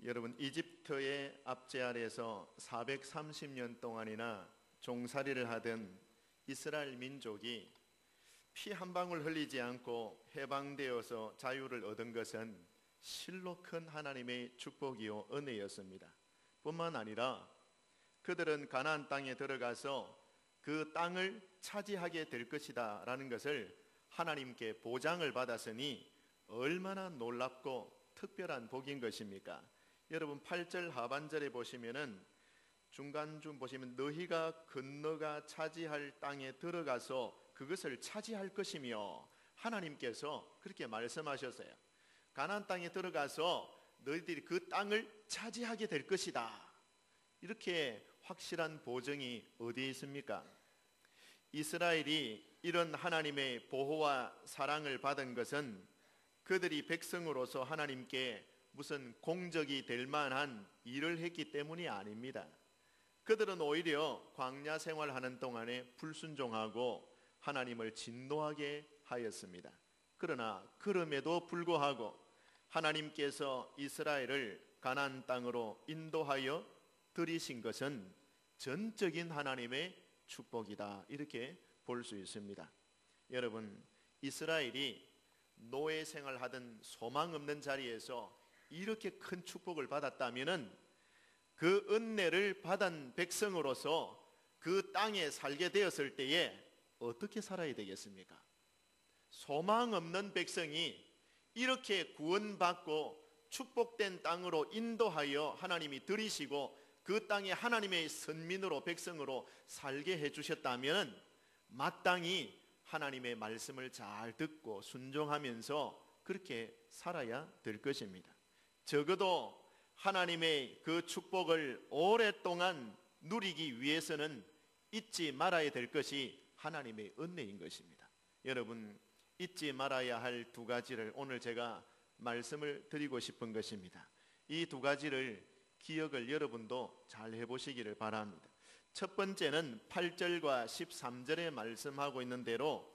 여러분, 이집트의 압제 아래에서 430년 동안이나 종살이를 하던 이스라엘 민족이 피 한 방울 흘리지 않고 해방되어서 자유를 얻은 것은 실로 큰 하나님의 축복이요 은혜였습니다. 뿐만 아니라 그들은 가나안 땅에 들어가서 그 땅을 차지하게 될 것이다 라는 것을 하나님께 보장을 받았으니 얼마나 놀랍고 특별한 복인 것입니까? 여러분, 8절 하반절에 보시면은 중간쯤 보시면 너희가 건너가 차지할 땅에 들어가서 그것을 차지할 것이며, 하나님께서 그렇게 말씀하셨어요. 가나안 땅에 들어가서 너희들이 그 땅을 차지하게 될 것이다. 이렇게 확실한 보증이 어디에 있습니까? 이스라엘이 이런 하나님의 보호와 사랑을 받은 것은 그들이 백성으로서 하나님께 무슨 공적이 될 만한 일을 했기 때문이 아닙니다. 그들은 오히려 광야 생활하는 동안에 불순종하고 하나님을 진노하게 하였습니다. 그러나 그럼에도 불구하고 하나님께서 이스라엘을 가나안 땅으로 인도하여 들이신 것은 전적인 하나님의 축복이다, 이렇게 볼 수 있습니다. 여러분, 이스라엘이 노예 생활하던 소망 없는 자리에서 이렇게 큰 축복을 받았다면은 그 은혜를 받은 백성으로서 그 땅에 살게 되었을 때에 어떻게 살아야 되겠습니까? 소망 없는 백성이 이렇게 구원받고 축복된 땅으로 인도하여 하나님이 들이시고 그 땅에 하나님의 선민으로, 백성으로 살게 해주셨다면 마땅히 하나님의 말씀을 잘 듣고 순종하면서 그렇게 살아야 될 것입니다. 적어도 하나님의 그 축복을 오랫동안 누리기 위해서는 잊지 말아야 될 것이 하나님의 은혜인 것입니다. 여러분, 잊지 말아야 할 두 가지를 오늘 제가 말씀을 드리고 싶은 것입니다. 이 두 가지를 기억을 여러분도 잘 해보시기를 바랍니다. 첫 번째는 8절과 13절에 말씀하고 있는 대로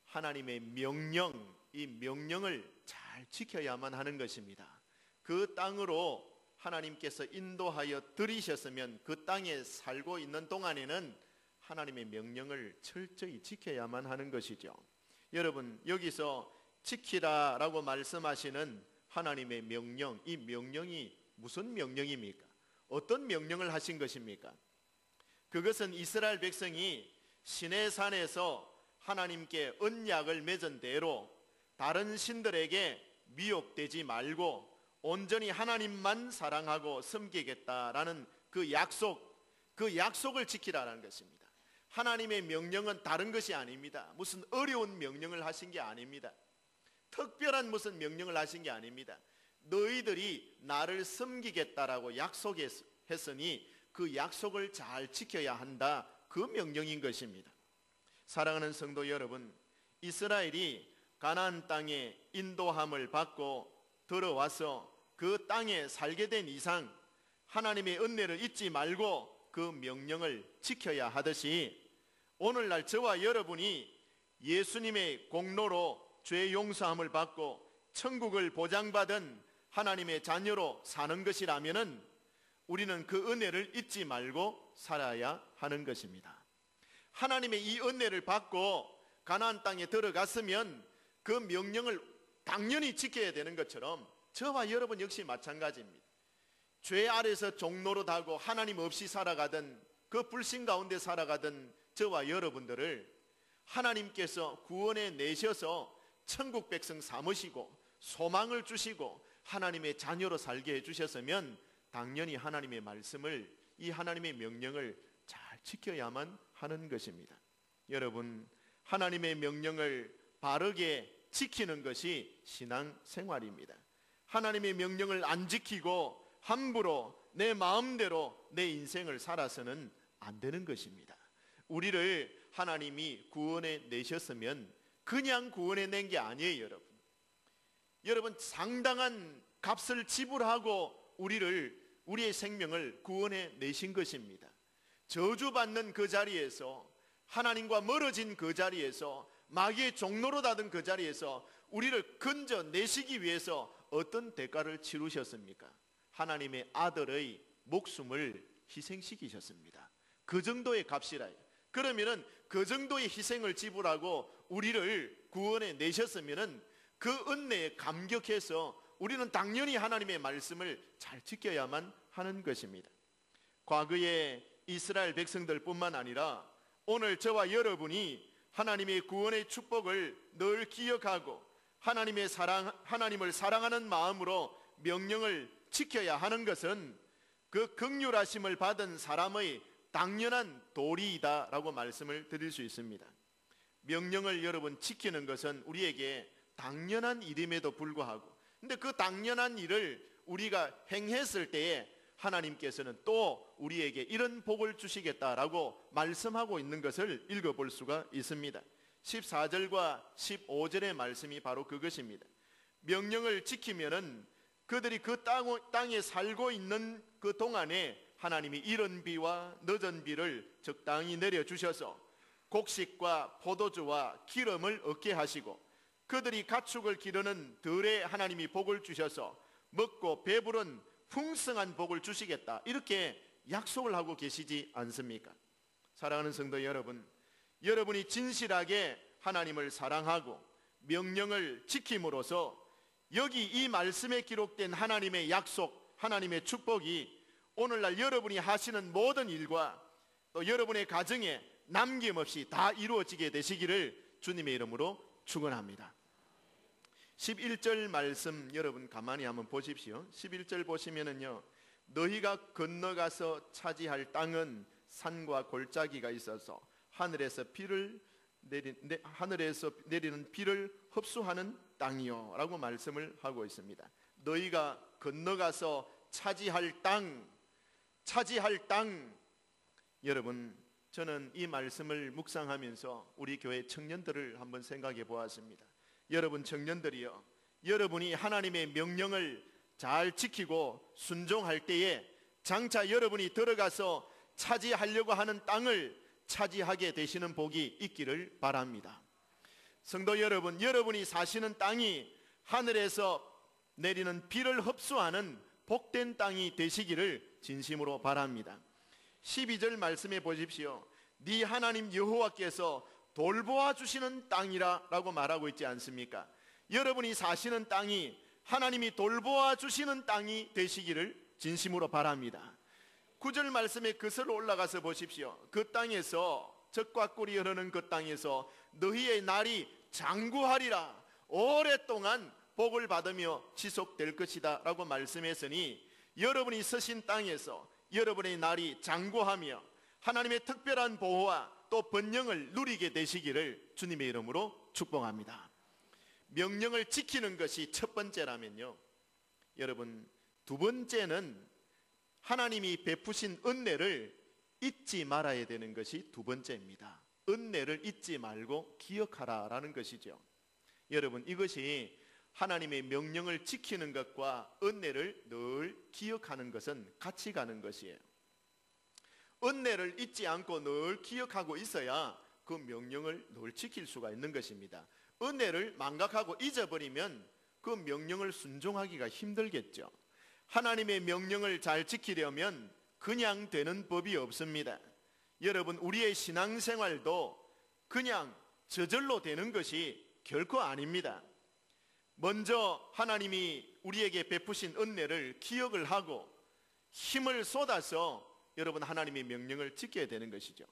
하나님의 명령, 이 명령을 잘 지켜야만 하는 것입니다. 그 땅으로 하나님께서 인도하여 들이셨으면 그 땅에 살고 있는 동안에는 하나님의 명령을 철저히 지켜야만 하는 것이죠. 여러분, 여기서 지키라 라고 말씀하시는 하나님의 명령, 이 명령이 무슨 명령입니까? 어떤 명령을 하신 것입니까? 그것은 이스라엘 백성이 시내산에서 하나님께 언약을 맺은 대로 다른 신들에게 미혹되지 말고 온전히 하나님만 사랑하고 섬기겠다라는 그 약속을 지키라는 것입니다. 하나님의 명령은 다른 것이 아닙니다. 무슨 어려운 명령을 하신 게 아닙니다. 특별한 무슨 명령을 하신 게 아닙니다. 너희들이 나를 섬기겠다라고 약속했으니 그 약속을 잘 지켜야 한다, 그 명령인 것입니다. 사랑하는 성도 여러분, 이스라엘이 가나안 땅에 인도함을 받고 들어와서 그 땅에 살게 된 이상 하나님의 은혜를 잊지 말고 그 명령을 지켜야 하듯이 오늘날 저와 여러분이 예수님의 공로로 죄 용서함을 받고 천국을 보장받은 하나님의 자녀로 사는 것이라면은 우리는 그 은혜를 잊지 말고 살아야 하는 것입니다. 하나님의 이 은혜를 받고 가나안 땅에 들어갔으면 그 명령을 당연히 지켜야 되는 것처럼 저와 여러분 역시 마찬가지입니다. 죄 아래서 종노릇하고 하나님 없이 살아가던, 그 불신 가운데 살아가던 저와 여러분들을 하나님께서 구원해 내셔서 천국 백성 삼으시고 소망을 주시고 하나님의 자녀로 살게 해주셨으면 당연히 하나님의 말씀을, 이 하나님의 명령을 잘 지켜야만 하는 것입니다. 여러분, 하나님의 명령을 바르게 지키는 것이 신앙생활입니다. 하나님의 명령을 안 지키고 함부로 내 마음대로 내 인생을 살아서는 안 되는 것입니다. 우리를 하나님이 구원해 내셨으면 그냥 구원해 낸 게 아니에요. 여러분, 상당한 값을 지불하고 우리의 생명을 구원해 내신 것입니다. 저주받는 그 자리에서, 하나님과 멀어진 그 자리에서, 마귀의 종로로 닫은 그 자리에서 우리를 건져내시기 위해서 어떤 대가를 치르셨습니까? 하나님의 아들의 목숨을 희생시키셨습니다. 그 정도의 값이라요. 그러면은 그 정도의 희생을 지불하고 우리를 구원해 내셨으면은 그 은혜에 감격해서 우리는 당연히 하나님의 말씀을 잘 지켜야만 하는 것입니다. 과거에 이스라엘 백성들뿐만 아니라 오늘 저와 여러분이 하나님의 구원의 축복을 늘 기억하고 하나님을 사랑하는 마음으로 명령을 지켜야 하는 것은 그 긍휼하심을 받은 사람의 당연한 도리이다라고 말씀을 드릴 수 있습니다. 명령을 여러분 지키는 것은 우리에게 당연한 일임에도 불구하고, 근데 그 당연한 일을 우리가 행했을 때에 하나님께서는 또 우리에게 이런 복을 주시겠다라고 말씀하고 있는 것을 읽어볼 수가 있습니다. 14절과 15절의 말씀이 바로 그것입니다. 명령을 지키면은 그들이 그 땅에 살고 있는 그 동안에 하나님이 이른 비와 늦은 비를 적당히 내려주셔서 곡식과 포도주와 기름을 얻게 하시고, 그들이 가축을 기르는 들에 하나님이 복을 주셔서 먹고 배부른 풍성한 복을 주시겠다, 이렇게 약속을 하고 계시지 않습니까? 사랑하는 성도 여러분, 여러분이 진실하게 하나님을 사랑하고 명령을 지킴으로써 여기 이 말씀에 기록된 하나님의 약속, 하나님의 축복이 오늘날 여러분이 하시는 모든 일과 또 여러분의 가정에 남김없이 다 이루어지게 되시기를 주님의 이름으로 축원합니다. 11절 말씀 여러분 가만히 한번 보십시오. 11절 보시면은요, 너희가 건너가서 차지할 땅은 산과 골짜기가 있어서 하늘에서 내리는 비를 흡수하는 땅이요 라고 말씀을 하고 있습니다. 너희가 건너가서 차지할 땅, 여러분, 저는 이 말씀을 묵상하면서 우리 교회 청년들을 한번 생각해 보았습니다. 여러분 청년들이요, 여러분이 하나님의 명령을 잘 지키고 순종할 때에 장차 여러분이 들어가서 차지하려고 하는 땅을 차지하게 되시는 복이 있기를 바랍니다. 성도 여러분, 여러분이 사시는 땅이 하늘에서 내리는 비를 흡수하는 복된 땅이 되시기를 진심으로 바랍니다. 12절 말씀해 보십시오. 네 하나님 여호와께서 돌보아 주시는 땅이라 라고 말하고 있지 않습니까? 여러분이 사시는 땅이 하나님이 돌보아 주시는 땅이 되시기를 진심으로 바랍니다. 9절 말씀에 그슬로 올라가서 보십시오. 그 땅에서, 젖과 꿀이 흐르는 그 땅에서 너희의 날이 장구하리라, 오랫동안 복을 받으며 지속될 것이다 라고 말씀했으니, 여러분이 서신 땅에서 여러분의 날이 장구하며 하나님의 특별한 보호와 또 번영을 누리게 되시기를 주님의 이름으로 축복합니다. 명령을 지키는 것이 첫 번째라면요, 여러분 두 번째는 하나님이 베푸신 은혜를 잊지 말아야 되는 것이 두 번째입니다. 은혜를 잊지 말고 기억하라라는 것이죠. 여러분, 이것이 하나님의 명령을 지키는 것과 은혜를 늘 기억하는 것은 같이 가는 것이에요. 은혜를 잊지 않고 늘 기억하고 있어야 그 명령을 늘 지킬 수가 있는 것입니다. 은혜를 망각하고 잊어버리면 그 명령을 순종하기가 힘들겠죠. 하나님의 명령을 잘 지키려면 그냥 되는 법이 없습니다. 여러분, 우리의 신앙생활도 그냥 저절로 되는 것이 결코 아닙니다. 먼저 하나님이 우리에게 베푸신 은혜를 기억을 하고 힘을 쏟아서 여러분 하나님의 명령을 지켜야 되는 것이죠.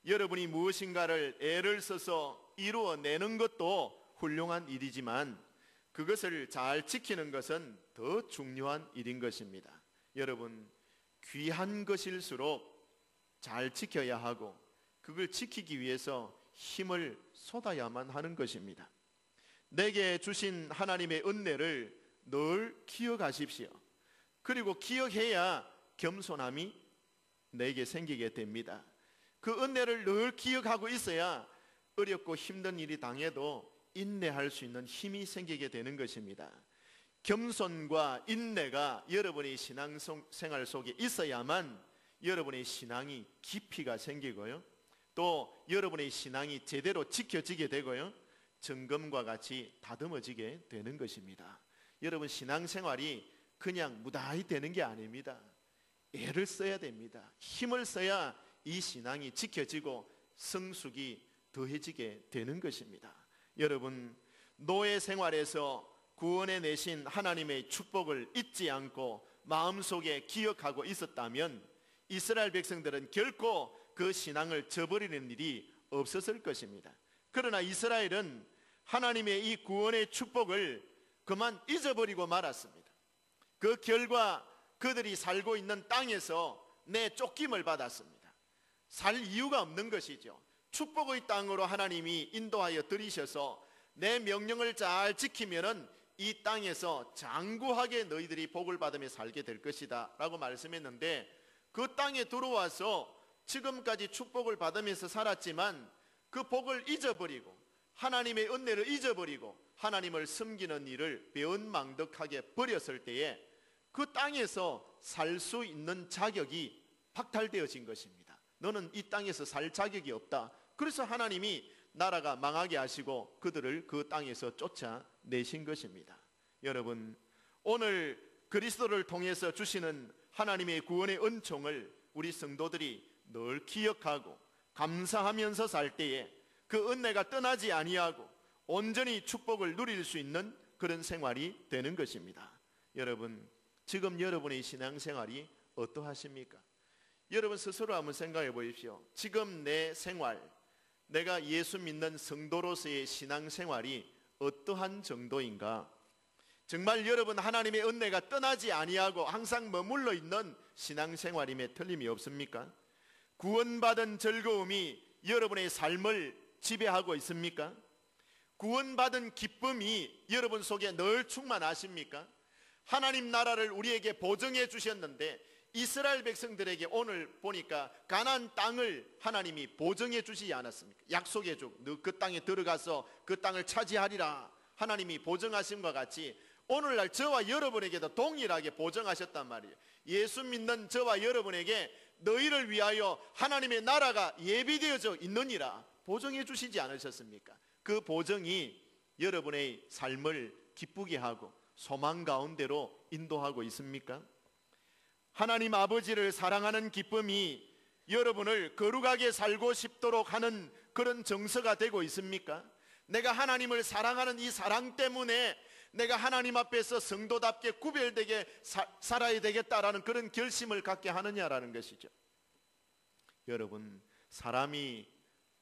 여러분이 무엇인가를 애를 써서 이루어내는 것도 훌륭한 일이지만 그것을 잘 지키는 것은 더 중요한 일인 것입니다. 여러분, 귀한 것일수록 잘 지켜야 하고 그걸 지키기 위해서 힘을 쏟아야만 하는 것입니다. 내게 주신 하나님의 은혜를 늘 기억하십시오. 그리고 기억해야 겸손함이 내게 생기게 됩니다. 그 은혜를 늘 기억하고 있어야 어렵고 힘든 일이 당해도 인내할 수 있는 힘이 생기게 되는 것입니다. 겸손과 인내가 여러분의 신앙생활 속에 있어야만 여러분의 신앙이 깊이가 생기고요, 또 여러분의 신앙이 제대로 지켜지게 되고요, 정금과 같이 다듬어지게 되는 것입니다. 여러분, 신앙생활이 그냥 무다히 되는 게 아닙니다. 애를 써야 됩니다. 힘을 써야 이 신앙이 지켜지고 성숙이 더해지게 되는 것입니다. 여러분, 노예 생활에서 구원해 내신 하나님의 축복을 잊지 않고 마음속에 기억하고 있었다면 이스라엘 백성들은 결코 그 신앙을 저버리는 일이 없었을 것입니다. 그러나 이스라엘은 하나님의 이 구원의 축복을 그만 잊어버리고 말았습니다. 그 결과 그들이 살고 있는 땅에서 내쫓김을 받았습니다. 살 이유가 없는 것이죠. 축복의 땅으로 하나님이 인도하여 들이셔서 내 명령을 잘 지키면은 이 땅에서 장구하게 너희들이 복을 받으며 살게 될 것이다 라고 말씀했는데, 그 땅에 들어와서 지금까지 축복을 받으면서 살았지만 그 복을 잊어버리고 하나님의 은혜를 잊어버리고 하나님을 섬기는 일을 배은망덕하게 버렸을 때에 그 땅에서 살 수 있는 자격이 박탈되어진 것입니다. 너는 이 땅에서 살 자격이 없다. 그래서 하나님이 나라가 망하게 하시고 그들을 그 땅에서 쫓아내신 것입니다. 여러분, 오늘 그리스도를 통해서 주시는 하나님의 구원의 은총을 우리 성도들이 늘 기억하고 감사하면서 살 때에 그 은혜가 떠나지 아니하고 온전히 축복을 누릴 수 있는 그런 생활이 되는 것입니다. 여러분, 지금 여러분의 신앙생활이 어떠하십니까? 여러분 스스로 한번 생각해 보십시오. 지금 내 생활, 내가 예수 믿는 성도로서의 신앙생활이 어떠한 정도인가? 정말 여러분 하나님의 은혜가 떠나지 아니하고 항상 머물러 있는 신앙생활임에 틀림이 없습니까? 구원받은 즐거움이 여러분의 삶을 지배하고 있습니까? 구원받은 기쁨이 여러분 속에 늘 충만하십니까? 하나님 나라를 우리에게 보증해 주셨는데 이스라엘 백성들에게 오늘 보니까 가나안 땅을 하나님이 보증해 주시지 않았습니까? 약속해 주고 너 그 땅에 들어가서 그 땅을 차지하리라 하나님이 보증하신 것 같이 오늘날 저와 여러분에게도 동일하게 보증하셨단 말이에요. 예수 믿는 저와 여러분에게 너희를 위하여 하나님의 나라가 예비되어져 있느니라 보증해 주시지 않으셨습니까? 그 보증이 여러분의 삶을 기쁘게 하고 소망 가운데로 인도하고 있습니까? 하나님 아버지를 사랑하는 기쁨이 여러분을 거룩하게 살고 싶도록 하는 그런 정서가 되고 있습니까? 내가 하나님을 사랑하는 이 사랑 때문에 내가 하나님 앞에서 성도답게 구별되게 살아야 되겠다라는 그런 결심을 갖게 하느냐라는 것이죠. 여러분, 사람이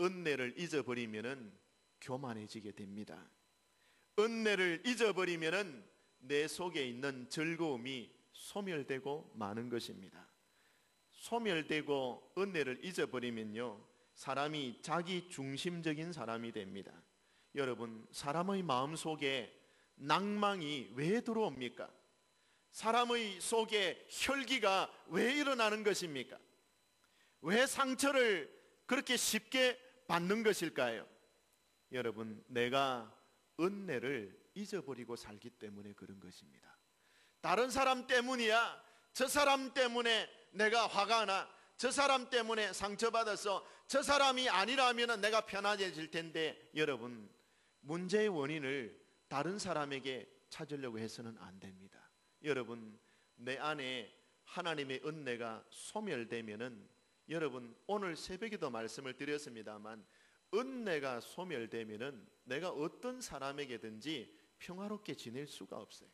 은혜를 잊어버리면은 교만해지게 됩니다. 은혜를 잊어버리면은 내 속에 있는 즐거움이 소멸되고 마는 것입니다. 소멸되고 은혜를 잊어버리면요, 사람이 자기 중심적인 사람이 됩니다. 여러분, 사람의 마음 속에 낭망이 왜 들어옵니까? 사람의 속에 혈기가 왜 일어나는 것입니까? 왜 상처를 그렇게 쉽게 받는 것일까요? 여러분, 내가 은혜를 잊어버리고 살기 때문에 그런 것입니다. 다른 사람 때문이야. 저 사람 때문에 내가 화가 나. 저 사람 때문에 상처받아서 저 사람이 아니라면 내가 편안해질 텐데, 여러분, 문제의 원인을 다른 사람에게 찾으려고 해서는 안 됩니다. 여러분, 내 안에 하나님의 은혜가 소멸되면은, 여러분 오늘 새벽에도 말씀을 드렸습니다만 은혜가 소멸되면은 내가 어떤 사람에게든지 평화롭게 지낼 수가 없어요.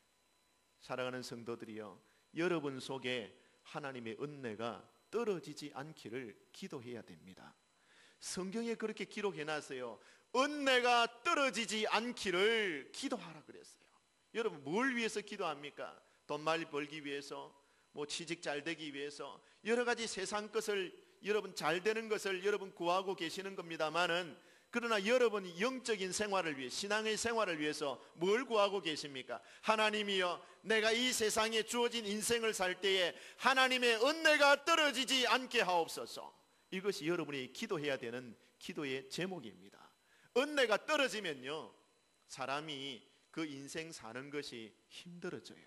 사랑하는 성도들이여, 여러분 속에 하나님의 은혜가 떨어지지 않기를 기도해야 됩니다. 성경에 그렇게 기록해놨어요. 은혜가 떨어지지 않기를 기도하라 그랬어요. 여러분, 뭘 위해서 기도합니까? 돈 많이 벌기 위해서, 뭐 취직 잘 되기 위해서, 여러 가지 세상 것을 여러분 잘 되는 것을 여러분 구하고 계시는 겁니다만은, 그러나 여러분이 영적인 생활을 위해, 신앙의 생활을 위해서 뭘 구하고 계십니까? 하나님이여, 내가 이 세상에 주어진 인생을 살 때에 하나님의 은혜가 떨어지지 않게 하옵소서. 이것이 여러분이 기도해야 되는 기도의 제목입니다. 은혜가 떨어지면요, 사람이 그 인생 사는 것이 힘들어져요.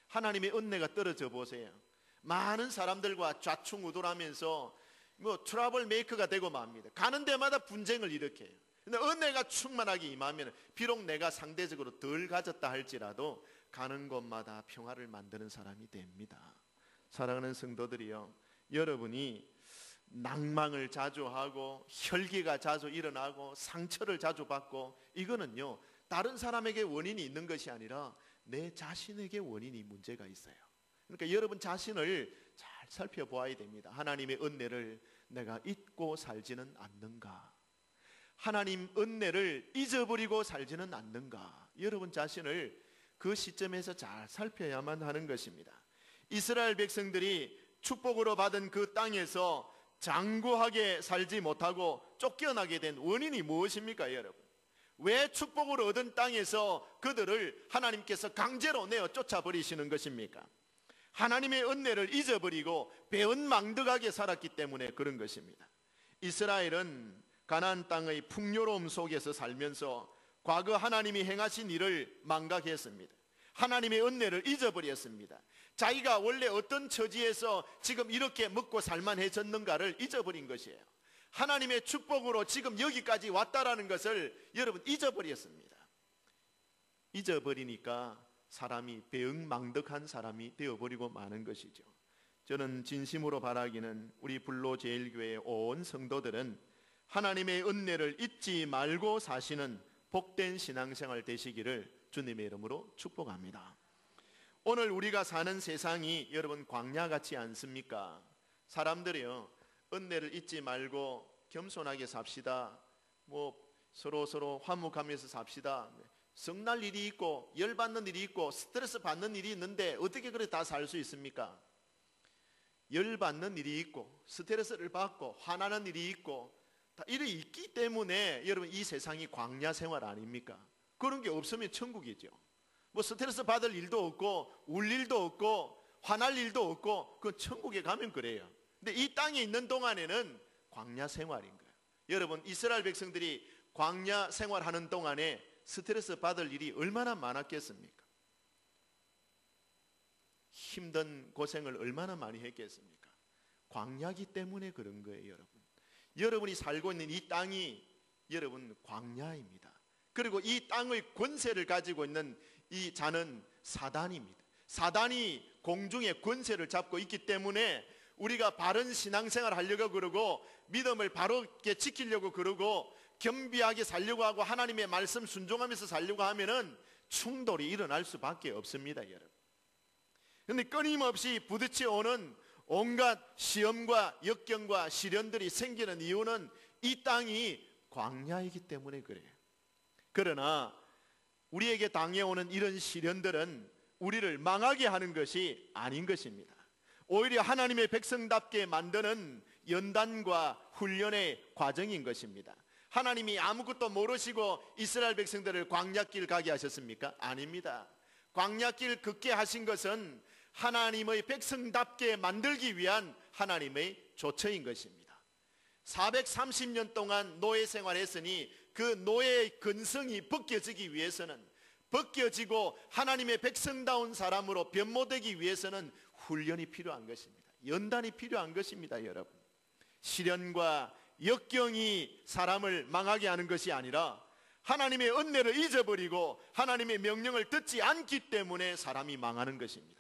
하나님의 은혜가 떨어져 보세요. 많은 사람들과 좌충우돌하면서 뭐 트러블 메이커가 되고 맙니다. 가는 데마다 분쟁을 일으켜요. 근데 은혜가 충만하게 임하면 비록 내가 상대적으로 덜 가졌다 할지라도 가는 곳마다 평화를 만드는 사람이 됩니다. 사랑하는 성도들이요, 여러분이 낭망을 자주 하고 혈기가 자주 일어나고 상처를 자주 받고, 이거는요 다른 사람에게 원인이 있는 것이 아니라 내 자신에게 원인이 문제가 있어요. 그러니까 여러분 자신을 잘 살펴보아야 됩니다. 하나님의 은혜를 내가 잊고 살지는 않는가? 하나님 은혜를 잊어버리고 살지는 않는가? 여러분 자신을 그 시점에서 잘 살펴야만 하는 것입니다. 이스라엘 백성들이 축복으로 받은 그 땅에서 장구하게 살지 못하고 쫓겨나게 된 원인이 무엇입니까, 여러분? 왜 축복을 얻은 땅에서 그들을 하나님께서 강제로 내어 쫓아버리시는 것입니까? 하나님의 은혜를 잊어버리고 배은망덕하게 살았기 때문에 그런 것입니다. 이스라엘은 가나안 땅의 풍요로움 속에서 살면서 과거 하나님이 행하신 일을 망각했습니다. 하나님의 은혜를 잊어버렸습니다. 자기가 원래 어떤 처지에서 지금 이렇게 먹고 살만해졌는가를 잊어버린 것이에요. 하나님의 축복으로 지금 여기까지 왔다라는 것을 여러분 잊어버렸습니다. 잊어버리니까 사람이 배응망덕한 사람이 되어버리고 마는 것이죠. 저는 진심으로 바라기는 우리 불로제일교회 온 성도들은 하나님의 은혜를 잊지 말고 사시는 복된 신앙생활 되시기를 주님의 이름으로 축복합니다. 오늘 우리가 사는 세상이 여러분 광야 같지 않습니까? 사람들이요 은혜를 잊지 말고 겸손하게 삽시다, 서로 화목하면서 삽시다, 성날 일이 있고 열받는 일이 있고 스트레스 받는 일이 있는데 어떻게 그렇게 다 살 수 있습니까? 열받는 일이 있고 스트레스를 받고 화나는 일이 있고 다 일이 있기 때문에 여러분 이 세상이 광야 생활 아닙니까? 그런 게 없으면 천국이죠. 스트레스 받을 일도 없고 울 일도 없고 화날 일도 없고 그 천국에 가면 그래요. 근데 이 땅에 있는 동안에는 광야 생활인 거예요. 여러분 이스라엘 백성들이 광야 생활하는 동안에 스트레스 받을 일이 얼마나 많았겠습니까? 힘든 고생을 얼마나 많이 했겠습니까? 광야기 때문에 그런 거예요. 여러분, 여러분이 살고 있는 이 땅이 여러분 광야입니다. 그리고 이 땅의 권세를 가지고 있는 이 자는 사단입니다. 사단이 공중의 권세를 잡고 있기 때문에 우리가 바른 신앙생활 하려고 그러고 믿음을 바르게 지키려고 그러고 겸비하게 살려고 하고 하나님의 말씀 순종하면서 살려고 하면은 충돌이 일어날 수밖에 없습니다, 여러분. 그런데 끊임없이 부딪혀 오는 온갖 시험과 역경과 시련들이 생기는 이유는 이 땅이 광야이기 때문에 그래요. 그러나 우리에게 당해오는 이런 시련들은 우리를 망하게 하는 것이 아닌 것입니다. 오히려 하나님의 백성답게 만드는 연단과 훈련의 과정인 것입니다. 하나님이 아무것도 모르시고 이스라엘 백성들을 광야길 가게 하셨습니까? 아닙니다. 광야길 걷게 하신 것은 하나님의 백성답게 만들기 위한 하나님의 조처인 것입니다. 430년 동안 노예 생활했으니 그 노예의 근성이 벗겨지기 위해서는, 벗겨지고 하나님의 백성다운 사람으로 변모되기 위해서는 훈련이 필요한 것입니다. 연단이 필요한 것입니다. 여러분, 시련과 역경이 사람을 망하게 하는 것이 아니라 하나님의 은혜를 잊어버리고 하나님의 명령을 듣지 않기 때문에 사람이 망하는 것입니다.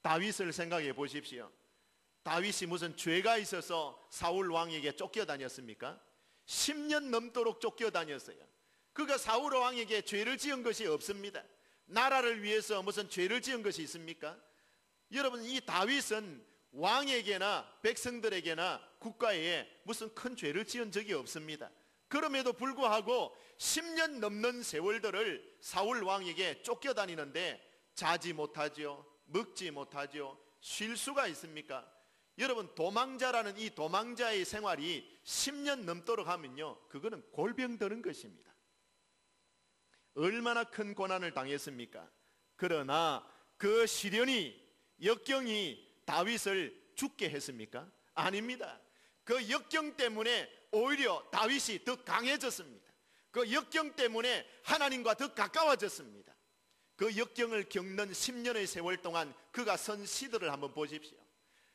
다윗을 생각해 보십시오. 다윗이 무슨 죄가 있어서 사울 왕에게 쫓겨다녔습니까? 10년 넘도록 쫓겨다녔어요. 그가 사울 왕에게 죄를 지은 것이 없습니다. 나라를 위해서 무슨 죄를 지은 것이 있습니까? 여러분, 이 다윗은 왕에게나 백성들에게나 국가에 무슨 큰 죄를 지은 적이 없습니다. 그럼에도 불구하고 10년 넘는 세월들을 사울 왕에게 쫓겨다니는데 자지 못하죠, 먹지 못하죠, 쉴 수가 있습니까? 여러분, 도망자라는 이 도망자의 생활이 10년 넘도록 하면요, 그거는 골병 드는 것입니다. 얼마나 큰 고난을 당했습니까? 그러나 그 시련이, 역경이 다윗을 죽게 했습니까? 아닙니다. 그 역경 때문에 오히려 다윗이 더 강해졌습니다. 그 역경 때문에 하나님과 더 가까워졌습니다. 그 역경을 겪는 10년의 세월 동안 그가 선 시들을 한번 보십시오.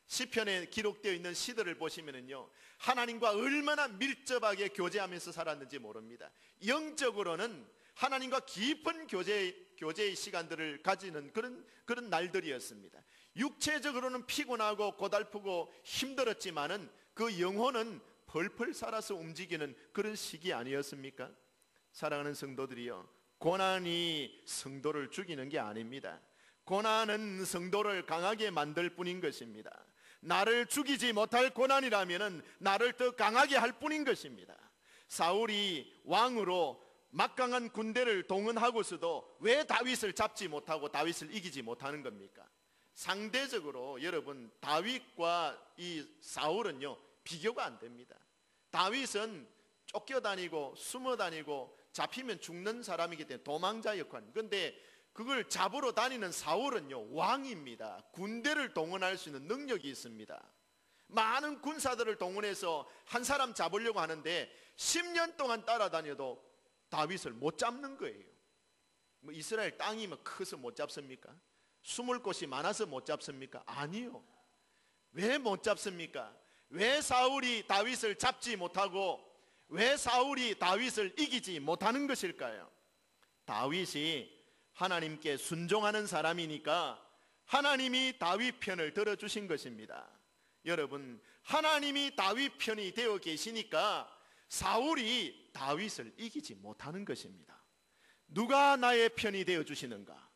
시편에 기록되어 있는 시들을 보시면요, 하나님과 얼마나 밀접하게 교제하면서 살았는지 모릅니다. 영적으로는 하나님과 깊은 교제에 교제의 시간들을 가지는 그런 날들이었습니다. 육체적으로는 피곤하고 고달프고 힘들었지만은 그 영혼은 펄펄 살아서 움직이는 그런 시기 아니었습니까? 사랑하는 성도들이요, 고난이 성도를 죽이는 게 아닙니다. 고난은 성도를 강하게 만들 뿐인 것입니다. 나를 죽이지 못할 고난이라면 나를 더 강하게 할 뿐인 것입니다. 사울이 왕으로 막강한 군대를 동원하고서도 왜 다윗을 잡지 못하고 다윗을 이기지 못하는 겁니까? 상대적으로 여러분, 다윗과 이 사울은요 비교가 안 됩니다. 다윗은 쫓겨다니고 숨어다니고 잡히면 죽는 사람이기 때문에 도망자 역할입니다. 그런데 그걸 잡으러 다니는 사울은요 왕입니다. 군대를 동원할 수 있는 능력이 있습니다. 많은 군사들을 동원해서 한 사람 잡으려고 하는데 10년 동안 따라다녀도 다윗을 못 잡는 거예요. 뭐 이스라엘 땅이 뭐 커서 못 잡습니까? 숨을 곳이 많아서 못 잡습니까? 아니요. 왜 못 잡습니까? 왜 사울이 다윗을 잡지 못하고 왜 사울이 다윗을 이기지 못하는 것일까요? 다윗이 하나님께 순종하는 사람이니까 하나님이 다윗 편을 들어주신 것입니다. 여러분, 하나님이 다윗 편이 되어 계시니까 사울이 다윗을 이기지 못하는 것입니다. 누가 나의 편이 되어 주시는가?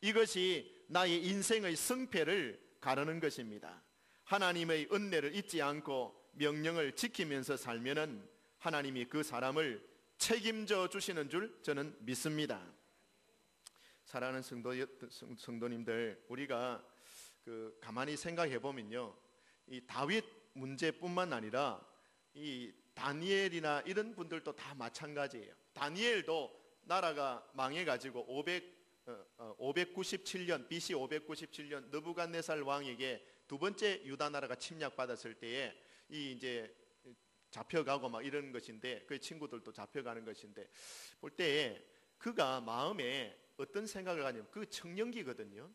이것이 나의 인생의 승패를 가르는 것입니다. 하나님의 은혜를 잊지 않고 명령을 지키면서 살면은 하나님이 그 사람을 책임져 주시는 줄 저는 믿습니다. 사랑하는 성도님들, 우리가 가만히 생각해 보면요, 이 다윗 문제뿐만 아니라 이 다니엘이나 이런 분들도 다 마찬가지예요. 다니엘도 나라가 망해가지고 597년 BC 597년 느부갓네살 왕에게 두 번째 유다 나라가 침략받았을 때에 이 이제 잡혀가고 막 이런 것인데, 그 친구들도 잡혀가는 것인데, 볼 때에 그가 마음에 어떤 생각을 하냐면, 그 청년기거든요.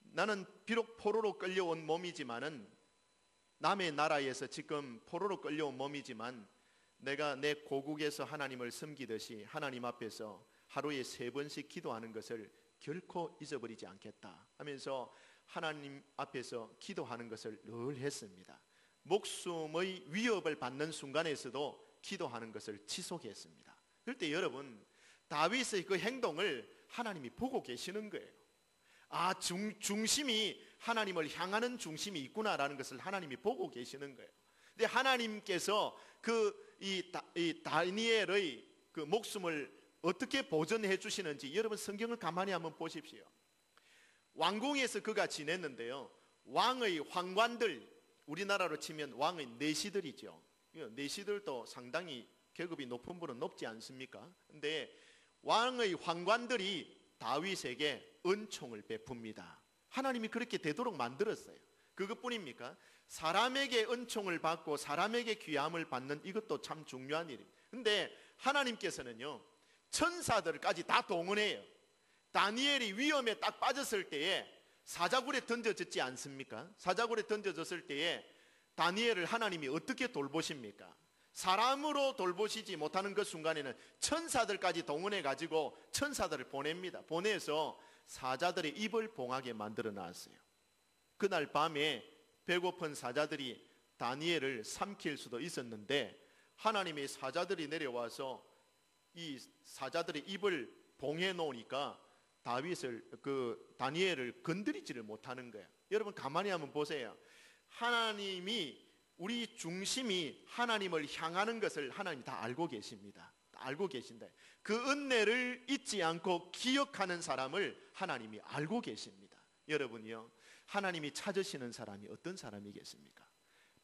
나는 비록 포로로 끌려온 몸이지만은, 남의 나라에서 지금 포로로 끌려온 몸이지만 내가 내 고국에서 하나님을 섬기듯이 하나님 앞에서 하루에 3번씩 기도하는 것을 결코 잊어버리지 않겠다 하면서 하나님 앞에서 기도하는 것을 늘 했습니다. 목숨의 위협을 받는 순간에서도 기도하는 것을 지속했습니다. 그럴 때 여러분, 다윗의 그 행동을 하나님이 보고 계시는 거예요. 아, 중심이 하나님을 향하는 중심이 있구나라는 것을 하나님이 보고 계시는 거예요. 근데 하나님께서 이 다니엘의 그 목숨을 어떻게 보존해 주시는지 여러분 성경을 가만히 한번 보십시오. 왕궁에서 그가 지냈는데요, 왕의 황관들, 우리나라로 치면 왕의 내시들이죠. 내시들도 상당히 계급이 높은 분은 높지 않습니까? 근데 왕의 황관들이 다윗에게 은총을 베풉니다. 하나님이 그렇게 되도록 만들었어요. 그것뿐입니까? 사람에게 은총을 받고 사람에게 귀함을 받는 이것도 참 중요한 일입니다. 근데 하나님께서는요, 천사들까지 다 동원해요. 다니엘이 위험에 딱 빠졌을 때에 사자굴에 던져졌지 않습니까? 사자굴에 던져졌을 때에 다니엘을 하나님이 어떻게 돌보십니까? 사람으로 돌보시지 못하는 그 순간에는 천사들까지 동원해 가지고 천사들을 보냅니다. 보내서 사자들의 입을 봉하게 만들어 놨어요. 그날 밤에 배고픈 사자들이 다니엘을 삼킬 수도 있었는데 하나님의 사자들이 내려와서 이 사자들의 입을 봉해 놓으니까 다니엘을 건드리지를 못하는 거예요. 여러분 가만히 한번 보세요. 하나님이, 우리 중심이 하나님을 향하는 것을 하나님이 다 알고 계십니다. 알고 계신다. 그 은혜를 잊지 않고 기억하는 사람을 하나님이 알고 계십니다. 여러분이요, 하나님이 찾으시는 사람이 어떤 사람이겠습니까?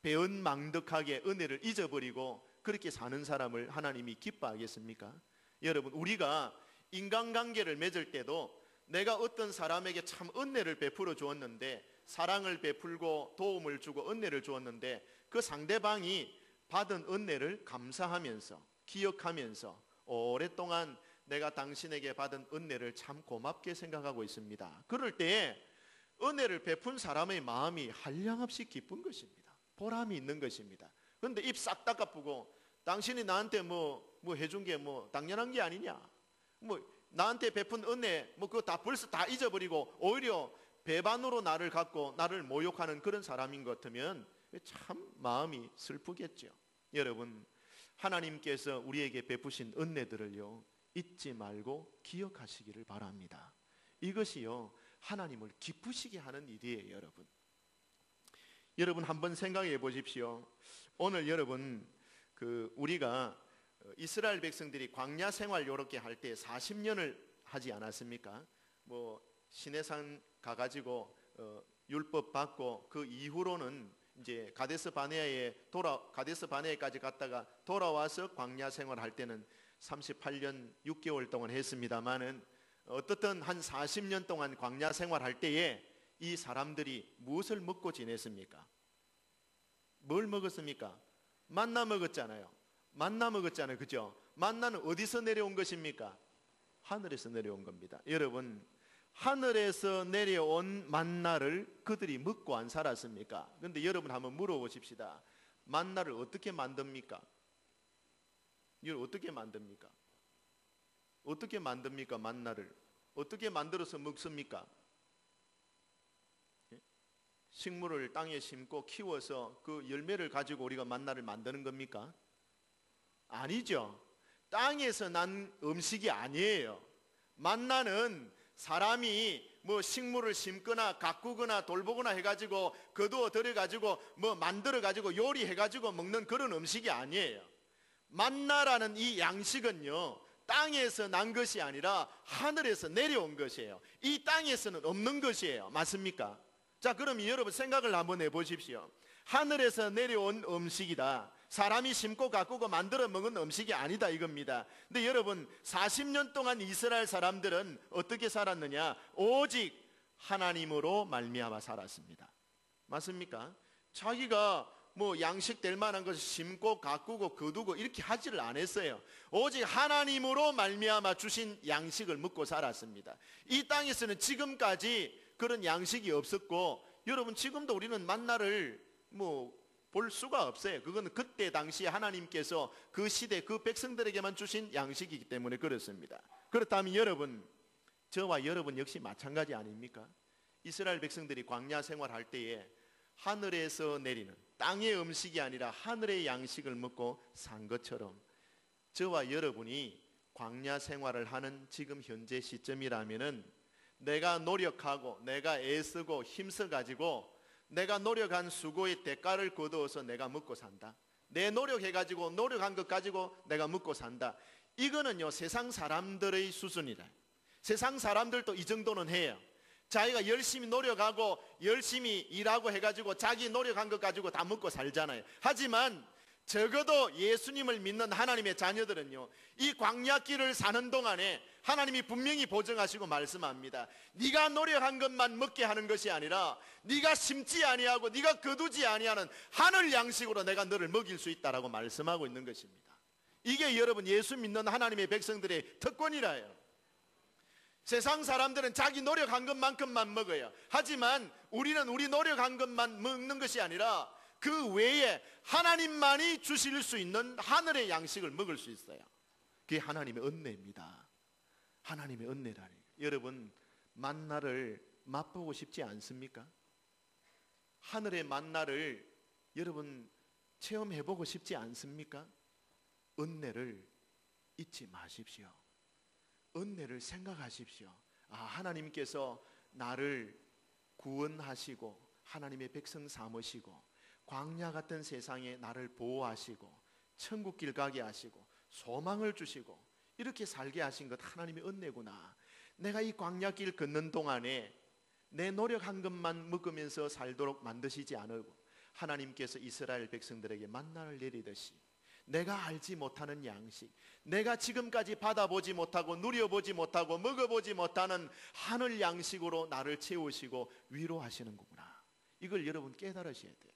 배은망덕하게 은혜를 잊어버리고 그렇게 사는 사람을 하나님이 기뻐하겠습니까? 여러분, 우리가 인간관계를 맺을 때도 내가 어떤 사람에게 참 은혜를 베풀어 주었는데, 사랑을 베풀고 도움을 주고 은혜를 주었는데 그 상대방이 받은 은혜를 감사하면서 기억하면서 오랫동안 내가 당신에게 받은 은혜를 참 고맙게 생각하고 있습니다. 그럴 때에 은혜를 베푼 사람의 마음이 한량없이 기쁜 것입니다. 보람이 있는 것입니다. 그런데 입 싹 닦아쁘고 당신이 나한테 뭐 해준 게 뭐 당연한 게 아니냐, 뭐 나한테 베푼 은혜 뭐 그거 다 벌써 다 잊어버리고 오히려 배반으로 나를 갖고 나를 모욕하는 그런 사람인 것 같으면 참 마음이 슬프겠죠. 여러분, 하나님께서 우리에게 베푸신 은혜들을요 잊지 말고 기억하시기를 바랍니다. 이것이요 하나님을 기쁘시게 하는 일이에요. 여러분 한번 생각해 보십시오. 오늘 여러분 우리가 이스라엘 백성들이 광야 생활 요렇게 할 때 40년을 하지 않았습니까? 뭐 시내산 가가지고 율법 받고 그 이후로는 이제 가데스 바네아까지 갔다가 돌아와서 광야 생활할 때는 38년 6개월 동안 했습니다만은 어떻든 한 40년 동안 광야 생활할 때에 이 사람들이 무엇을 먹고 지냈습니까? 뭘 먹었습니까? 만나 먹었잖아요. 그죠? 만나는 어디서 내려온 것입니까? 하늘에서 내려온 겁니다. 여러분, 하늘에서 내려온 만나를 그들이 먹고 안 살았습니까? 그런데 여러분 한번 물어보십시다. 만나를 어떻게 만듭니까? 이걸 어떻게 만듭니까? 어떻게 만듭니까? 만나를 어떻게 만들어서 먹습니까? 식물을 땅에 심고 키워서 그 열매를 가지고 우리가 만나를 만드는 겁니까? 아니죠. 땅에서 난 음식이 아니에요. 만나는 사람이 뭐 식물을 심거나 가꾸거나 돌보거나 해가지고 거두어 들여가지고 뭐 만들어가지고 요리해가지고 먹는 그런 음식이 아니에요. 만나라는 이 양식은요 땅에서 난 것이 아니라 하늘에서 내려온 것이에요. 이 땅에서는 없는 것이에요. 맞습니까? 자, 그럼 여러분 생각을 한번 해보십시오. 하늘에서 내려온 음식이다. 사람이 심고 가꾸고 만들어 먹은 음식이 아니다 이겁니다. 근데 여러분 40년 동안 이스라엘 사람들은 어떻게 살았느냐? 오직 하나님으로 말미암아 살았습니다. 맞습니까? 자기가 뭐 양식 될 만한 것을 심고 가꾸고 거두고 이렇게 하지를 않았어요. 오직 하나님으로 말미암아 주신 양식을 먹고 살았습니다. 이 땅에서는 지금까지 그런 양식이 없었고, 여러분 지금도 우리는 만나를 뭐 볼 수가 없어요. 그건 그때 당시에 하나님께서 그 시대 그 백성들에게만 주신 양식이기 때문에 그렇습니다. 그렇다면 여러분, 저와 여러분 역시 마찬가지 아닙니까? 이스라엘 백성들이 광야 생활할 때에 하늘에서 내리는 땅의 음식이 아니라 하늘의 양식을 먹고 산 것처럼 저와 여러분이 광야 생활을 하는 지금 현재 시점이라면은 내가 노력하고 내가 애쓰고 힘써가지고 내가 노력한 수고의 대가를 거두어서 내가 먹고 산다. 내 노력해가지고 노력한 것 가지고 내가 먹고 산다. 이거는요 세상 사람들의 수준이다. 세상 사람들도 이 정도는 해요. 자기가 열심히 노력하고 열심히 일하고 해가지고 자기 노력한 것 가지고 다 먹고 살잖아요. 하지만 적어도 예수님을 믿는 하나님의 자녀들은요 이 광야길을 사는 동안에 하나님이 분명히 보증하시고 말씀합니다. 네가 노력한 것만 먹게 하는 것이 아니라 네가 심지 아니하고 네가 거두지 아니하는 하늘 양식으로 내가 너를 먹일 수 있다라고 말씀하고 있는 것입니다. 이게 여러분 예수 믿는 하나님의 백성들의 특권이라요. 세상 사람들은 자기 노력한 것만큼만 먹어요. 하지만 우리는 우리 노력한 것만 먹는 것이 아니라 그 외에 하나님만이 주실 수 있는 하늘의 양식을 먹을 수 있어요. 그게 하나님의 은혜입니다. 하나님의 은혜라니. 여러분 만나를 맛보고 싶지 않습니까? 하늘의 만나를 여러분 체험해보고 싶지 않습니까? 은혜를 잊지 마십시오. 은혜를 생각하십시오. 아, 하나님께서 나를 구원하시고 하나님의 백성 삼으시고 광야 같은 세상에 나를 보호하시고 천국길 가게 하시고 소망을 주시고 이렇게 살게 하신 것 하나님의 은혜구나. 내가 이 광야길 걷는 동안에 내 노력한 것만 먹으면서 살도록 만드시지 않고 하나님께서 이스라엘 백성들에게 만나를 내리듯이 내가 알지 못하는 양식, 내가 지금까지 받아보지 못하고 누려보지 못하고 먹어보지 못하는 하늘 양식으로 나를 채우시고 위로하시는 거구나. 이걸 여러분 깨달으셔야 돼요.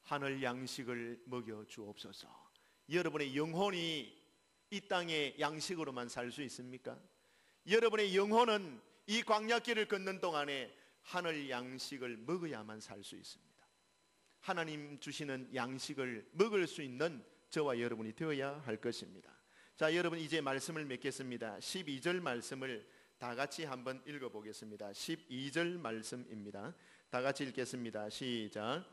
하늘 양식을 먹여 주옵소서. 여러분의 영혼이 이 땅의 양식으로만 살 수 있습니까? 여러분의 영혼은 이 광야길을 걷는 동안에 하늘 양식을 먹어야만 살 수 있습니다. 하나님 주시는 양식을 먹을 수 있는 저와 여러분이 되어야 할 것입니다. 자, 여러분 이제 말씀을 맺겠습니다. 12절 말씀을 다 같이 한번 읽어보겠습니다. 12절 말씀입니다. 다 같이 읽겠습니다. 시작.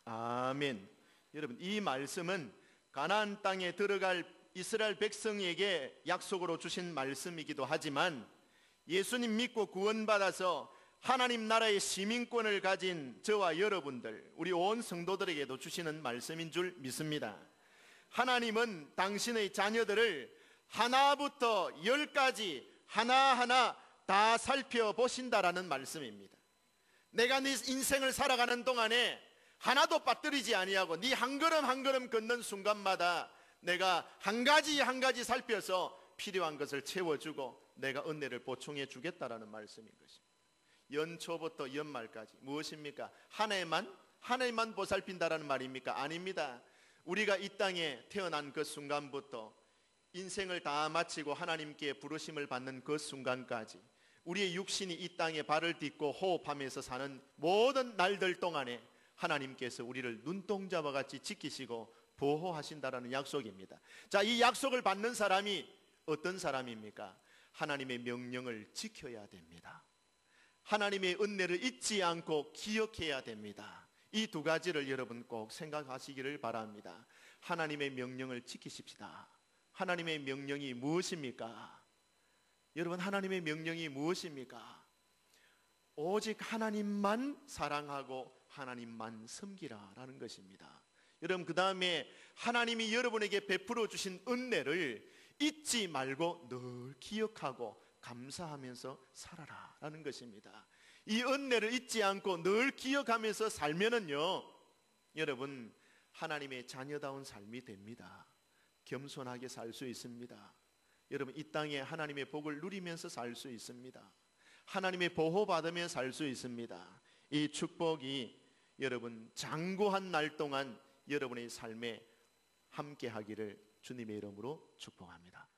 아멘. 여러분, 이 말씀은 가나안 땅에 들어갈 이스라엘 백성에게 약속으로 주신 말씀이기도 하지만 예수님 믿고 구원받아서 하나님 나라의 시민권을 가진 저와 여러분들, 우리 온 성도들에게도 주시는 말씀인 줄 믿습니다. 하나님은 당신의 자녀들을 하나부터 열까지 하나하나 다 살펴보신다라는 말씀입니다. 내가 네 인생을 살아가는 동안에 하나도 빠뜨리지 아니하고 네 한 걸음 한 걸음 걷는 순간마다 내가 한 가지 한 가지 살펴서 필요한 것을 채워주고 내가 은혜를 보충해 주겠다라는 말씀인 것입니다. 연초부터 연말까지 무엇입니까? 한 해만 보살핀다라는 말입니까? 아닙니다. 우리가 이 땅에 태어난 그 순간부터 인생을 다 마치고 하나님께 부르심을 받는 그 순간까지 우리의 육신이 이 땅에 발을 딛고 호흡하면서 사는 모든 날들 동안에 하나님께서 우리를 눈동자와 같이 지키시고 보호하신다라는 약속입니다. 자, 이 약속을 받는 사람이 어떤 사람입니까? 하나님의 명령을 지켜야 됩니다. 하나님의 은혜를 잊지 않고 기억해야 됩니다. 이 두 가지를 여러분 꼭 생각하시기를 바랍니다. 하나님의 명령을 지키십시다. 하나님의 명령이 무엇입니까? 여러분, 하나님의 명령이 무엇입니까? 오직 하나님만 사랑하고 하나님만 섬기라라는 것입니다. 여러분, 그 다음에 하나님이 여러분에게 베풀어 주신 은혜를 잊지 말고 늘 기억하고 감사하면서 살아라라는 것입니다. 이 은혜를 잊지 않고 늘 기억하면서 살면은요, 여러분 하나님의 자녀다운 삶이 됩니다. 겸손하게 살 수 있습니다. 여러분, 이 땅에 하나님의 복을 누리면서 살 수 있습니다. 하나님의 보호받으며 살 수 있습니다. 이 축복이 여러분 장구한 날 동안 여러분의 삶에 함께 하기를 주님의 이름으로 축복합니다.